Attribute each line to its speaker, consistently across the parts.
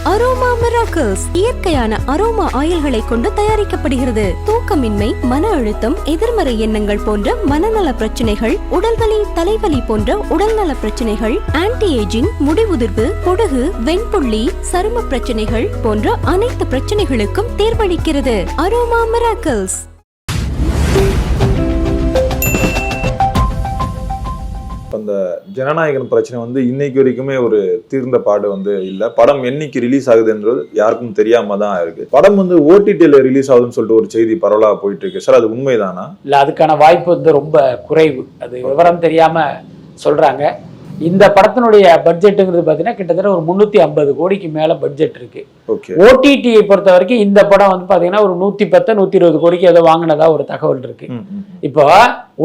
Speaker 1: Aroma miracles இயற்கையான aroma ஆயில்களை கொண்டு தயாரிக்கப்படுகிறது. தூக்கமின்மை, மன அழுத்தம், எதிர்மறை எண்ணங்கள் போன்ற மனநல பிரச்சனைகள், உடல்வலி, தலைவலி போன்ற உடல்நல பிரச்சனைகள், ஆன்டி ஏஜிங், முடிவுதிர்வு, பொடுகு, வெண்புள்ளி, சரும பிரச்சனைகள் போன்ற அனைத்து பிரச்சனைகளுக்கும் தீர்வளிக்கிறது. Aroma miracles.
Speaker 2: அந்த ஜனநாயகன் பிரச்சனை இன்னைக்கு வரைக்குமே ஒரு தீர்ந்த பாடு இல்ல. படம் என்னைக்கு ரிலீஸ் ஆகுதுன்றது யாருக்கும் தெரியாம தான் இருக்கு. படம் ஓடிடில ரிலீஸ் ஆகுதுன்னு சொல்லிட்டு ஒரு செய்தி பரவலா போயிட்டு இருக்கு சார், அது உண்மைதானா?
Speaker 3: இல்ல, அதுக்கான வாய்ப்பு ரொம்ப குறைவு. அது விவரம் தெரியாம சொல்றாங்க. இந்த படத்தினுடைய பட்ஜெட்டுங்கிறது பாத்தீங்கன்னா கிட்டத்தட்ட ஒரு 350 கோடிக்கு மேல பட்ஜெட் இருக்கு. ஓடிடியை பொறுத்த வரைக்கும் இந்த படம் பாத்தீங்கன்னா ஒரு 110 120 கோடிக்கு ஏதோ வாங்கினதா ஒரு தகவல் இருக்கு. இப்போ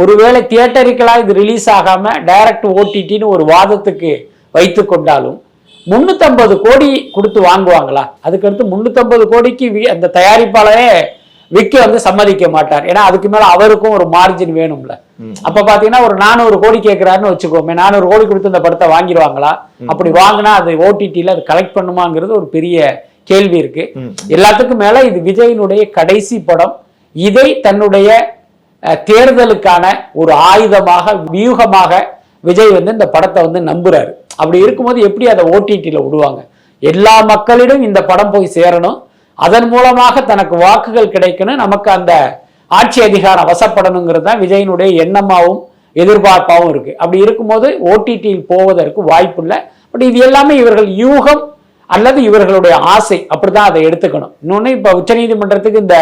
Speaker 3: ஒருவேளை தியேட்டரிக்கலா இது ரிலீஸ் ஆகாம டைரக்ட் ஓடிடின்னு ஒரு வாதத்துக்கு வைத்து கொண்டாலும் 350 கோடி கொடுத்து வாங்குவாங்களா? அதுக்கடுத்து 350 கோடிக்கு அந்த தயாரிப்பாளரே விற்க சம்மதிக்க மாட்டார். ஏன்னா அதுக்கு மேல அவருக்கும் ஒரு மார்ஜின் வேணும்ல. அப்ப பாத்தீங்கன்னா ஒரு 400 கோடி கேட்கிறாருன்னு வச்சுக்கோமே, 400 கோடி கொடுத்து இந்த படத்தை வாங்கிடுவாங்களா? அப்படி வாங்கினா அது ஓடிடில அது கலெக்ட் பண்ணுமாங்கிறது ஒரு பெரிய கேள்வி இருக்கு. எல்லாத்துக்கும் மேல இது விஜயினுடைய கடைசி படம். இதை தன்னுடைய தேர்தலுக்கான ஒரு ஆயுதமாக, வியூகமாக விஜய் இந்த படத்தை நம்புறாரு. அப்படி இருக்கும்போது எப்படி அதை ஓடிடில விடுவாங்க? எல்லா மக்களிடம் இந்த படம் போய் சேரணும், அதன் மூலமாக தனக்கு வாக்குகள் கிடைக்கணும், நமக்கு அந்த ஆட்சி அதிகாரம் வசப்படணுங்கிறது தான் விஜயனுடைய எண்ணமாவும் எதிர்பார்ப்பாகவும் இருக்கு. அப்படி இருக்கும்போது ஓடிடியில் போவதற்கு வாய்ப்பு இல்லை. பட் இது எல்லாமே இவர்கள் யூகம் அல்லது இவர்களுடைய ஆசை, அப்படிதான் அதை எடுத்துக்கணும். இன்னொன்னு, இப்ப உச்சநீதிமன்றத்துக்கு இந்த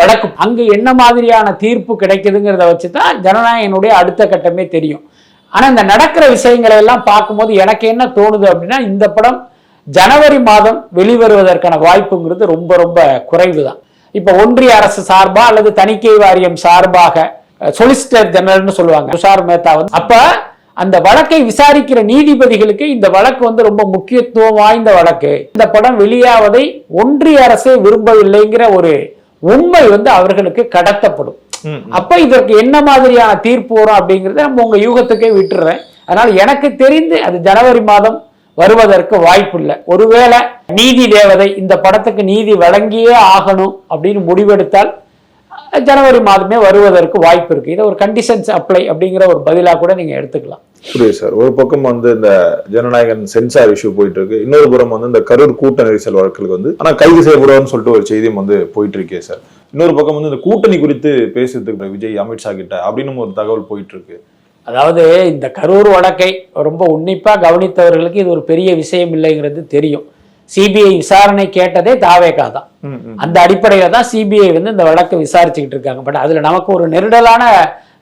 Speaker 3: வழக்கு அங்கு என்ன மாதிரியான தீர்ப்பு கிடைக்குதுங்கிறத வச்சுதான் ஜனநாயகனுடைய அடுத்த கட்டமே தெரியும். ஆனா இந்த நடக்கிற விஷயங்களை எல்லாம் பார்க்கும்போது எனக்கு என்ன தோணுது அப்படின்னா, இந்த படம் ஜனவரி மாதம் வெளிவருவதற்கான வாய்ப்புங்கிறது ரொம்ப ரொம்ப குறைவு தான். இப்ப ஒன்றிய அரசு சார்பா அல்லது தணிக்கை வாரியம் சார்பாக சொலிசிட்டர் ஜெனரல்னு சொல்லுவாங்க, துஷார் மேத்தா அப்ப அந்த வழக்கை விசாரிக்கிற நீதிபதிகளுக்கு இந்த வழக்கு ரொம்ப முக்கியத்துவம் வாய்ந்த வழக்கு. இந்த படம் வெளியாவதை ஒன்றிய அரசே விரும்பவில்லைங்கிற ஒரு உண்மை அவர்களுக்கு கடத்தப்படும். அப்ப இதற்கு என்ன மாதிரியான தீர்ப்பு வரும் அப்படிங்கறத நம்ம உங்க யூகத்துக்கே விட்டுறேன். அதனால எனக்கு தெரிந்து அது ஜனவரி மாதம் வருவதற்கு வாய்ப்பு இல்லை. ஒருவேளை நீதி தேவதை இந்த படத்துக்கு நீதி வழங்கியே ஆகணும் அப்படின்னு முடிவெடுத்தால் ஜனவரி மாதமே வருவதற்கு வாய்ப்பு இருக்கு. இதை ஒரு கண்டிஷன்ஸ் அப்ளை அப்படிங்கிற ஒரு பதிலா கூட நீங்க எடுத்துக்கலாம். புரியுது
Speaker 2: சார். ஒரு பக்கம் இந்த ஜனநாயகன் சென்சார் இஷ்யூ போயிட்டு இருக்கு, இன்னொரு புறம் இந்த கரூர் கூட்ட நெரிசல் வழக்குகளுக்கு ஆனா கைது செய்யப்படுவான்னு சொல்லிட்டு ஒரு செய்தியும் போயிட்டு இருக்கே சார். இன்னொரு பக்கம் இந்த கூட்டணி குறித்து பேசுறதுக்கு விஜய் அமித்ஷா கிட்ட அப்படின்னு ஒரு தகவல் போயிட்டு இருக்கு.
Speaker 3: அதாவது இந்த கரூர் வழக்கை ரொம்ப உன்னிப்பா கவனித்தவர்களுக்கு இது ஒரு பெரிய விஷயம் இல்லைங்கிறது தெரியும். சிபிஐ விசாரணை கேட்டதே தாவேகா தான். அந்த அடிப்படையில தான் சிபிஐ இந்த வழக்கை விசாரிச்சுக்கிட்டு இருக்காங்க. பட் அதுல நமக்கு ஒரு நெருடலான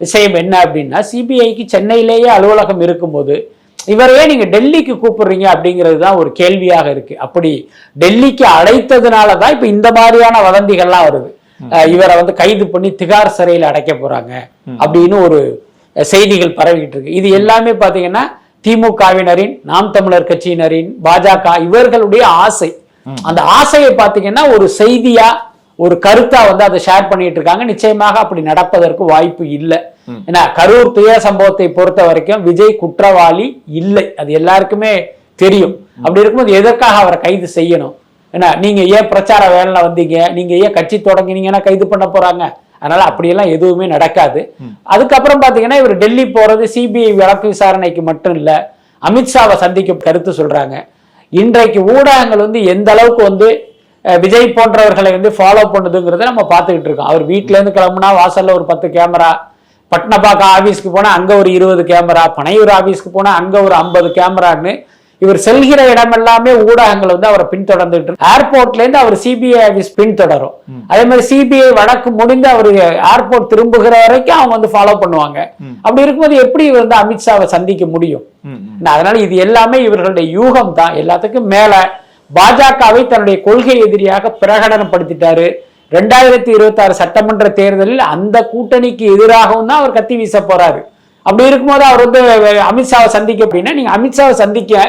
Speaker 3: விஷயம் என்ன அப்படின்னா, சிபிஐக்கு சென்னையிலேயே அலுவலகம் இருக்கும்போது இவரையே நீங்க டெல்லிக்கு கூப்பிடுறீங்க அப்படிங்கிறது தான் ஒரு கேள்வியாக இருக்கு. அப்படி டெல்லிக்கு அழைத்ததுனாலதான் இப்ப இந்த மாதிரியான வதந்திகள்லாம் வருது. இவரை கைது பண்ணி திகார் சிறையில் அடைக்க போறாங்க அப்படின்னு ஒரு செய்திகள் பரவிக்கிட்டு இருக்கு. இது எல்லாமே பாத்தீங்கன்னா திமுகவினரின், நாம் தமிழர் கட்சியினரின், பாஜக இவர்களுடைய ஆசை. அந்த ஆசையை பாத்தீங்கன்னா ஒரு செய்தியா, ஒரு கருத்தா அதை ஷேர் பண்ணிட்டு இருக்காங்க. நிச்சயமாக அப்படி நடப்பதற்கு வாய்ப்பு இல்லை. ஏன்னா கரூர் துயர சம்பவத்தை பொறுத்த வரைக்கும் விஜய் குற்றவாளி இல்லை, அது எல்லாருக்குமே தெரியும். அப்படி இருக்கும்போது எதற்காக அவரை கைது செய்யணும்? ஏன்னா நீங்க ஏன் பிரச்சார வேலையில வந்தீங்க, நீங்க ஏன் கட்சி தொடங்கினீங்கன்னா கைது பண்ண போறாங்க? அதனால அப்படியெல்லாம் எதுவுமே நடக்காது. அதுக்கப்புறம் பாத்தீங்கன்னா இவர் டெல்லி போறது சிபிஐ வழக்கு விசாரணைக்கு மட்டும் இல்ல, அமித்ஷாவை சந்திக்க கருத்து சொல்றாங்க. இன்றைக்கு ஊடகங்கள் எந்த அளவுக்கு விஜய் போன்றவர்களை ஃபாலோ பண்ணுதுங்கிறத நம்ம பார்த்துக்கிட்டு இருக்கோம். அவர் வீட்டுல இருந்து கிளம்புனா வாசல்ல ஒரு 10 கேமரா, பட்னப்பாக்கம் ஆபீஸ்க்கு போனா அங்க ஒரு 20 கேமரா, பனையூர் ஆபீஸ்க்கு போனா அங்க ஒரு 50 கேமரான்னு இவர் செல்கிற இடம் எல்லாமே ஊடகங்கள் அவரை பின்தொடர்ந்துட்டு இருக்கு. ஏர்போர்ட்ல இருந்து அவர் சிபிஐ ஆபீஸ் பின்தொடரும். அதே மாதிரி சிபிஐ வழக்கு முடிந்து அவர் ஏர்போர்ட் திரும்புகிற வரைக்கும் அவங்க ஃபாலோ பண்ணுவாங்க. அப்படி இருக்கும்போது எப்படி அமித்ஷாவை சந்திக்க முடியும்? அதனால இது எல்லாமே இவர்களுடைய யூகம் தான். எல்லாத்துக்கும் மேல பாஜகவை தன்னுடைய கொள்கை எதிரியாக பிரகடனப்படுத்திட்டாரு. 2026 சட்டமன்ற தேர்தலில் அந்த கூட்டணிக்கு எதிராகவும் தான் அவர் கத்தி வீச போறாரு. அப்படி இருக்கும்போது அவர் அமித்ஷாவை சந்திக்க அப்படின்னா, நீங்க அமித்ஷாவை சந்திக்க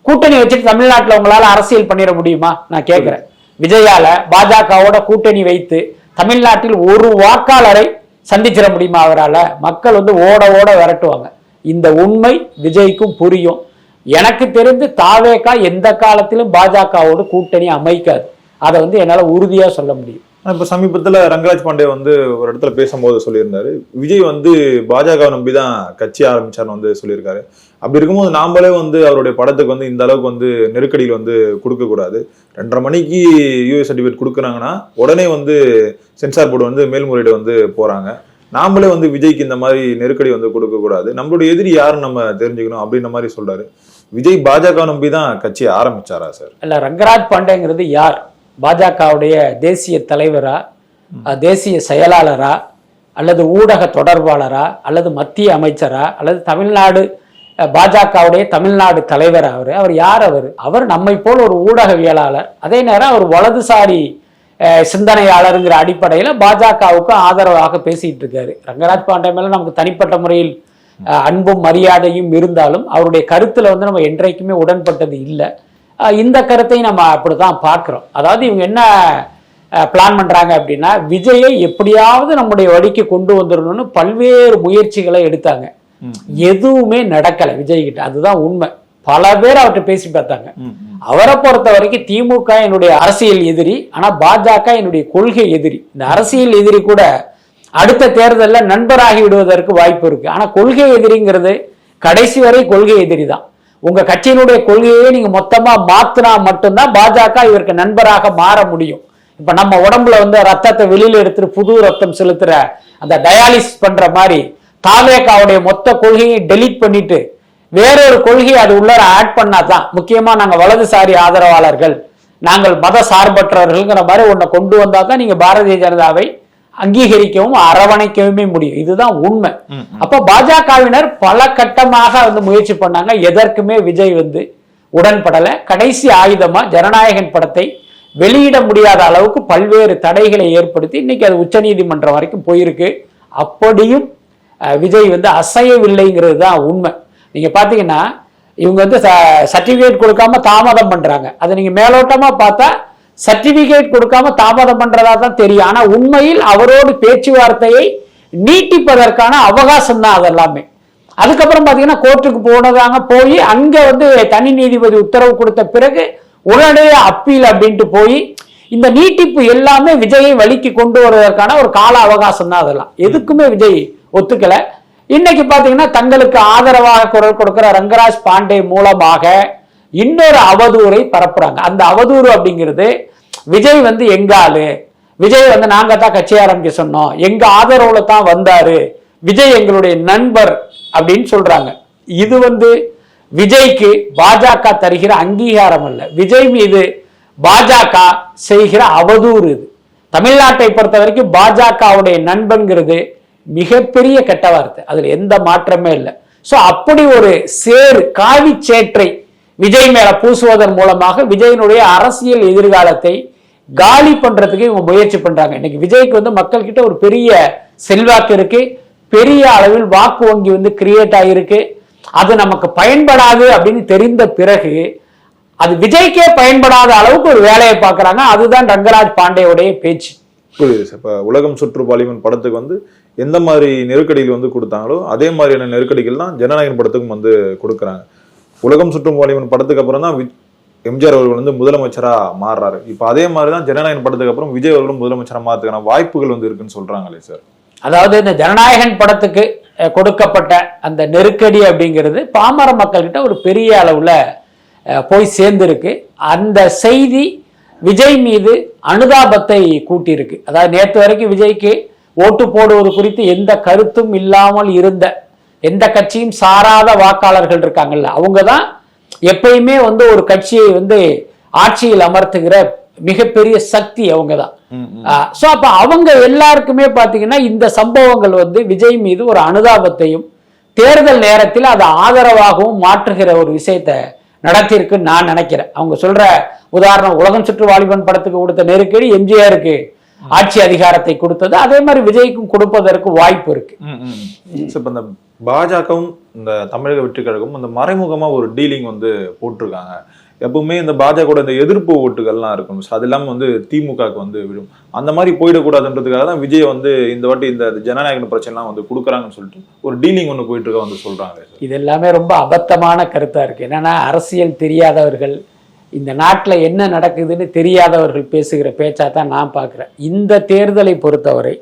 Speaker 3: கூட்டணி வச்சுட்டு தமிழ்நாட்டில் உங்களால அரசியல் பண்ணிட முடியுமா? நான் கேட்கிறேன். விஜயால பாஜகவோட கூட்டணி வைத்து தமிழ்நாட்டில் ஒரு வாக்காளரை சந்திச்சிட முடியுமா அவரால்? மக்கள் ஓட ஓட விரட்டுவாங்க. இந்த உண்மை விஜய்க்கும் புரியும். எனக்கு தெரிந்து தாவேகா எந்த காலத்திலும் பாஜகவோடு கூட்டணி அமைக்காது. அதை வந்து என்னால உறுதியா சொல்ல முடியும்.
Speaker 2: இப்ப சமீபத்துல ரங்கராஜ் பாண்டே வந்து ஒரு இடத்துல பேசும்போது சொல்லியிருந்தாரு, விஜய் வந்து பாஜக நம்பிதான் கட்சி ஆரம்பிச்சார்னு வந்து சொல்லியிருக்காரு. அப்படி இருக்கும்போது நாமளே வந்து அவருடைய படத்துக்கு வந்து இந்த அளவுக்கு வந்து நெருக்கடியில் வந்து கொடுக்க கூடாது. 2:30 மணிக்கு யூஎஸ் சர்டிஃபிகேட் கொடுக்குறாங்கன்னா உடனே வந்து சென்சார் போர்டு வந்து மேல்முறையீடு வந்து போறாங்க. நாமளே வந்து விஜய்க்கு இந்த மாதிரி நெருக்கடி வந்து கொடுக்க கூடாது, நம்மளுடைய எதிரி யாருன்னு நம்ம தெரிஞ்சுக்கணும் அப்படின்ற மாதிரி சொல்றாரு. விஜய் பாஜக நம்பி தான் கட்சி ஆரம்பிச்சாரா சார்?
Speaker 3: இல்ல, ரங்கராஜ் பாண்டேங்கிறது யார்? பாஜகவுடைய தேசிய தலைவரா, தேசிய செயலாளரா, அல்லது ஊடக தொடர்பாளரா, அல்லது மத்திய அமைச்சரா, அல்லது தமிழ்நாடு பாஜகவுடைய தமிழ்நாடு தலைவர்? அவர் யார்? அவர் நம்மை போல் ஒரு ஊடகவியலாளர். அதே நேரம் அவர் வலதுசாரி சிந்தனையாளருங்கிற அடிப்படையில் பாஜகவுக்கு ஆதரவாக பேசிட்டு இருக்காரு. ரங்கராஜ் பாண்டே மேல நமக்கு தனிப்பட்ட முறையில் அன்பும் மரியாதையும் இருந்தாலும் அவருடைய கருத்துல வந்து நம்ம என்றைக்குமே உடன்பட்டது இல்லை. இந்த கருத்தை நம்ம அப்படிதான் பார்க்கிறோம். அதாவது இவங்க என்ன பிளான் பண்றாங்க அப்படின்னா, விஜயை எப்படியாவது நம்முடைய வழிக்கு கொண்டு வந்துடணும்னு பல்வேறு முயற்சிகளை எடுத்தாங்க. எதுவுமே நடக்கல விஜய் கிட்ட, அதுதான் உண்மை. பல பேர் அவர்கிட்ட பேசி பார்த்தாங்க. அவரை பொறுத்த வரைக்கும் திமுக என்னுடைய அரசியல் எதிரி, ஆனா பாஜக என்னுடைய கொள்கை எதிரி. இந்த அரசியல் எதிரி கூட அடுத்த தேர்தலில் நண்பராகி விடுவதற்கு வாய்ப்பு இருக்கு. ஆனா கொள்கை எதிரிங்கிறது கடைசி வரை கொள்கை எதிரி தான். உங்க கட்சியினுடைய கொள்கையே நீங்க மொத்தமா மாத்தினா மட்டும்தான் பாஜக இவருக்கு நண்பராக மாற முடியும். இப்ப நம்ம உடம்புல வந்து ரத்தத்தை வெளியில எடுத்துட்டு புது ரத்தம் செலுத்துற அந்த டயாலிசிஸ் பண்ற மாதிரி தாவேகாவுடைய மொத்த கொள்கையை டெலீட் பண்ணிட்டு வேறொரு கொள்கையை அது உள்ளார ஆட் பண்ணாதான், முக்கியமா நாங்க வலதுசாரி ஆதரவாளர்கள், நாங்கள் மத சார்பற்றவர்கள்ங்கிற மாதிரி ஒன்றை கொண்டு வந்தா தான் நீங்க பாரதிய ஜனதாவை அங்கீகரிக்கவும் அரவணைக்கவுமே முடியும். இதுதான் உண்மை. அப்ப பாஜகவினர் பல கட்டமாக வந்து முயற்சி பண்ணாங்க. எதற்குமே விஜய் வந்து உடன்படல. கடைசி ஆயுதமா ஜனநாயகன் படத்தை வெளியிட முடியாத அளவுக்கு பல்வேறு தடைகளை ஏற்படுத்தி இன்னைக்கு அது உச்ச நீதிமன்றம் வரைக்கும் போயிருக்கு. அப்படியும் விஜய் வந்து அசையவில்லைங்கிறது தான் உண்மை. நீங்க பாத்தீங்கன்னா இவங்க வந்து சர்டிபிகேட் கொடுக்காம தாமதம் பண்றாங்க. அதை நீங்க மேலோட்டமா பார்த்தா சர்டிபிகேட் கொடுக்காம தாமதம் பண்றதா தான் தெரியும். ஆனா உண்மையில் அவரோடு பேச்சுவார்த்தையை நீட்டிப்பதற்கான அவகாசம் தான் அதெல்லாமே. அதுக்கப்புறம் பாத்தீங்கன்னா கோர்ட்டுக்கு போனதாங்க, போய் அங்க வந்து தனி நீதிபதி உத்தரவு கொடுத்த பிறகு உடனடியாக அப்பீல் அப்படின்ட்டு போய் இந்த நீட்டிப்பு எல்லாமே விஜயை வழிக்கு கொண்டு வருவதற்கான ஒரு கால அவகாசம் தான். அதெல்லாம் எதுக்குமே விஜய் ஒத்துக்கல. இன்னைக்கு பாத்தீங்கன்னா தங்களுக்கு ஆதரவாக குரல் கொடுக்கிற ரங்கராஜ் பாண்டே மூலமாக இன்னொரு அவதூறை பரப்புறாங்க. அந்த அவதூறு அப்படிங்கிறது விஜய் வந்து எங்க ஆளு, விஜய் வந்து நாங்க தான் கட்சி ஆரம்பிக்க சொன்னோம், எங்க ஆதரவுல தான் வந்தாரு, விஜய் எங்களுடைய நண்பர் அப்படின்னு சொல்றாங்க. இது வந்து விஜய்க்கு பாஜக தருகிற அங்கீகாரம் அல்ல, விஜய் மீது பாஜக செய்கிற அவதூறு. இது தமிழ்நாட்டை பொறுத்த வரைக்கும் பாஜகவுடைய நண்பன்கிறது மிகப்பெரிய கெட்ட வார்த்தை, அதுல எந்த மாற்றமே இல்லை. சோ அப்படி ஒரு காவி சேற்றை விஜய் மேல பூசுவதன் மூலமாக விஜயனுடைய அரசியல் எதிர்காலத்தை காலி பண்றதுக்கு இவங்க முயற்சி பண்றாங்க. இன்னைக்கு விஜய்க்கு வந்து மக்கள் கிட்ட ஒரு பெரிய செல்வாக்கு இருக்கு, பெரிய அளவில் வாக்கு வங்கி வந்து கிரியேட் ஆகிருக்கு. அது நமக்கு பயன்படாது அப்படின்னு தெரிந்த பிறகு அது விஜய்க்கே பயன்படாத அளவுக்கு ஒரு வேலையை பார்க்கறாங்க. அதுதான் ரங்கராஜ் பாண்டேவுடைய பேச்சு.
Speaker 2: புரியுது சார். இப்ப உலகம் சுற்று பாலிமன் படத்துக்கு வந்து எந்த மாதிரி நெருக்கடிகள் வந்து கொடுத்தாங்களோ அதே மாதிரியான நெருக்கடிகள் தான் ஜனநாயகன் படத்துக்கும் வந்து கொடுக்குறாங்க. உலகம் சுற்றும் பாலிமன் படத்துக்கு அப்புறம் தான் எம்ஜிஆர் அவர்கள் வந்து முதலமைச்சரா மாறுறாரு. இப்ப அதே மாதிரிதான் ஜனநாயகன் படத்துக்கு அப்புறம் விஜய் அவர்களும் முதலமைச்சரா மாறதுக்கான வாய்ப்புகள் வந்து இருக்குன்னு சொல்றாங்களே சார்.
Speaker 3: அதாவது இந்த ஜனநாயகன் படத்துக்கு கொடுக்கப்பட்ட அந்த நெருக்கடி அப்படிங்கிறது பாமர மக்கள்கிட்ட ஒரு பெரிய அளவுல போய் சேர்ந்திருக்கு. அந்த செய்தி விஜய் மீது அனுதாபத்தை கூட்டியிருக்கு. அதாவது நேற்று வரைக்கும் விஜய்க்கு ஓட்டு போடுவது குறித்து எந்த கருத்தும் இல்லாமல் இருந்த, எந்த கட்சியும் சாராத வாக்காளர்கள் இருக்காங்கல்ல, அவங்க தான் எப்பயுமே வந்து ஒரு கட்சியை வந்து ஆட்சியில் அமர்த்துகிற மிகப்பெரிய சக்தி அவங்க தான். சோ அப்ப அவங்க எல்லாருக்குமே பாத்தீங்கன்னா இந்த சம்பவங்கள் வந்து விஜய் மீது ஒரு அனுதாபத்தையும் தேர்தல் நேரத்தில் அதை ஆதரவாகவும் மாற்றுகிற ஒரு விஷயத்தை நடத்தியிருக்குன்னு நான் நினைக்கிறேன். அவங்க சொல்ற உதாரணம், உலகம் சுற்று வாலிபன் படத்துக்கு கொடுத்த நெருக்கடி எம்ஜிஆருக்கு ஆட்சி அதிகாரத்தை கொடுத்தது, அதே மாதிரி விஜய்க்கும் கொடுப்பதற்கு வாய்ப்பு இருக்கு.
Speaker 2: இந்த பாஜகவும் இந்த தமிழக வெற்றி கழகமும் இந்த மறைமுகமா ஒரு டீலிங் வந்து போட்டிருக்காங்க. எப்பவுமே இந்த பாஜக இந்த எதிர்ப்பு ஓட்டுகள்லாம் இருக்கணும். அது இல்லாம வந்து திமுகவுக்கு வந்து விடும். அந்த மாதிரி போயிடக்கூடாதுன்றதுக்காக தான் விஜய் வந்து இந்த வாட்டி இந்த ஜனநாயக பிரச்சனைலாம் வந்து கொடுக்குறாங்கன்னு சொல்லிட்டு ஒரு டீலிங் ஒன்று போயிட்டு இருக்க வந்து சொல்றாங்க.
Speaker 3: இது எல்லாமே ரொம்ப அபத்தமான கருத்தா இருக்கு. என்னன்னா அரசியல் தெரியாதவர்கள், இந்த நாட்டில் என்ன நடக்குதுன்னு தெரியாதவர்கள் பேசுகிற பேச்சா தான் நான் பார்க்குறேன். இந்த தேர்தலை பொறுத்தவரை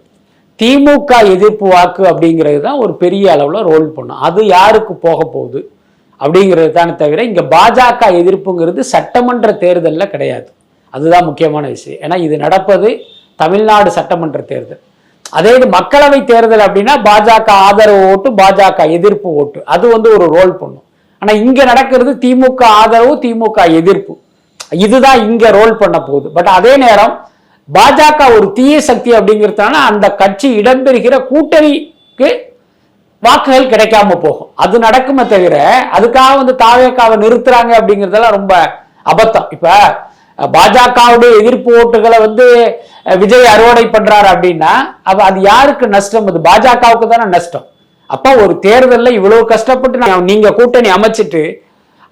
Speaker 3: திமுக எதிர்ப்பு வாக்கு அப்படிங்கிறது தான் ஒரு பெரிய அளவில் ரோல் பண்ணும். அது யாருக்கு போக போகுது அப்படிங்கிறது தானே தவிர இங்கே பாஜக எதிர்ப்புங்கிறது சட்டமன்ற தேர்தலில் கிடையாது. அதுதான் முக்கியமான விஷயம். ஏன்னா இது நடப்பது தமிழ்நாடு சட்டமன்ற தேர்தல். அதே இது மக்களவை தேர்தல் அப்படின்னா பாஜக ஆதரவு ஓட்டு, பாஜக எதிர்ப்பு ஓட்டு, அது வந்து ஒரு ரோல் பண்ணும். ஆனா இங்க நடக்கிறது திமுக ஆதரவு, திமுக எதிர்ப்பு, இதுதான் இங்க ரோல் பண்ண போகுது. பட் அதே நேரம் பாஜக ஒரு தீய சக்தி அப்படிங்கிறதுனால அந்த கட்சி இடம்பெறுகிற கூட்டணிக்கு வாக்குகள் கிடைக்காம போகும். அது நடக்குமே தவிர அதுக்காக வந்து தாவேக்காவை நிறுத்துறாங்க அப்படிங்கிறதெல்லாம் ரொம்ப அபத்தம். இப்ப பாஜகவுடைய எதிர்ப்பு ஓட்டுகளை வந்து விஜய் அறுவடை பண்றாரு அப்படின்னா அப்ப அது யாருக்கு நஷ்டம்? அது பாஜகவுக்கு தானே நஷ்டம். அப்ப ஒரு தேர்தலில் இவ்வளவு கஷ்டப்பட்டு நீங்க கூட்டணி அமைச்சிட்டு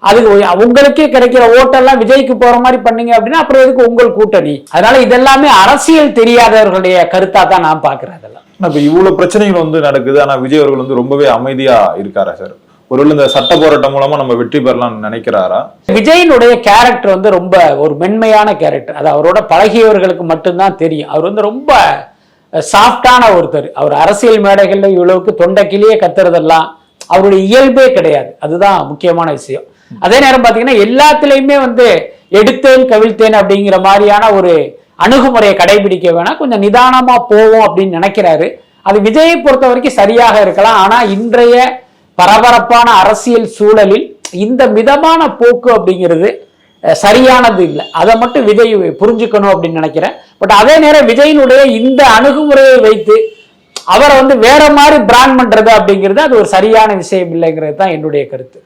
Speaker 3: அதுக்கு உங்களுக்கே கிடைக்கிற ஓட்டெல்லாம் விஜய்க்கு போற மாதிரி பண்ணீங்க அப்படின்னா அப்புறம் எதுக்கு உங்கள் கூட்டணி? அதனால இதெல்லாமே அரசியல் தெரியாதவர்களுடைய கருத்தா தான் நான் பாக்குறேன். அதெல்லாம்
Speaker 2: இப்ப இவ்வளவு பிரச்சனைகள் வந்து நடக்குது. ஆனா விஜய் அவர்கள் வந்து ரொம்பவே அமைதியா இருக்காரா சார்? ஒருவேளை இந்த சட்ட போராட்டம் மூலமா நம்ம வெற்றி பெறலாம்னு நினைக்கிறாரா?
Speaker 3: விஜயினுடைய கேரக்டர் வந்து ரொம்ப ஒரு மென்மையான கேரக்டர். அது அவரோட பழகியவர்களுக்கு மட்டும்தான் தெரியும். அவர் வந்து ரொம்ப சாஃப்டான ஒருத்தர். அவர் அரசியல் மேடைகள்ல இவ்வளவுக்கு தொண்டைக்கிலேயே கத்துறதெல்லாம் அவருடைய இயல்பே கிடையாது. அதுதான் முக்கியமான விஷயம். அதே நேரம் பாத்தீங்கன்னா எல்லாத்திலையுமே வந்து எடுத்தேன் கவிழ்த்தேன் அப்படிங்கிற மாதிரியான ஒரு அணுகுமுறையை கடைபிடிக்க வேணாம், கொஞ்சம் நிதானமா போவோம் அப்படின்னு நினைக்கிறாரு. அது விஜயை பொறுத்த வரைக்கும் சரியாக இருக்கலாம். ஆனா இன்றைய பரபரப்பான அரசியல் சூழலில் இந்த மிதமான போக்கு அப்படிங்கிறது சரியானது இல்லை. அதை மட்டும் விஜய் புரிஞ்சுக்கணும் அப்படின்னு நினைக்கிறேன். பட் அதே நேரம் விஜயினுடைய இந்த அணுகுமுறையை வைத்து அவரை வந்து வேற மாதிரி பிராண்ட் பண்றது அப்படிங்கிறது அது ஒரு சரியான விஷயம் இல்லைங்கிறது தான் என்னுடைய கருத்து.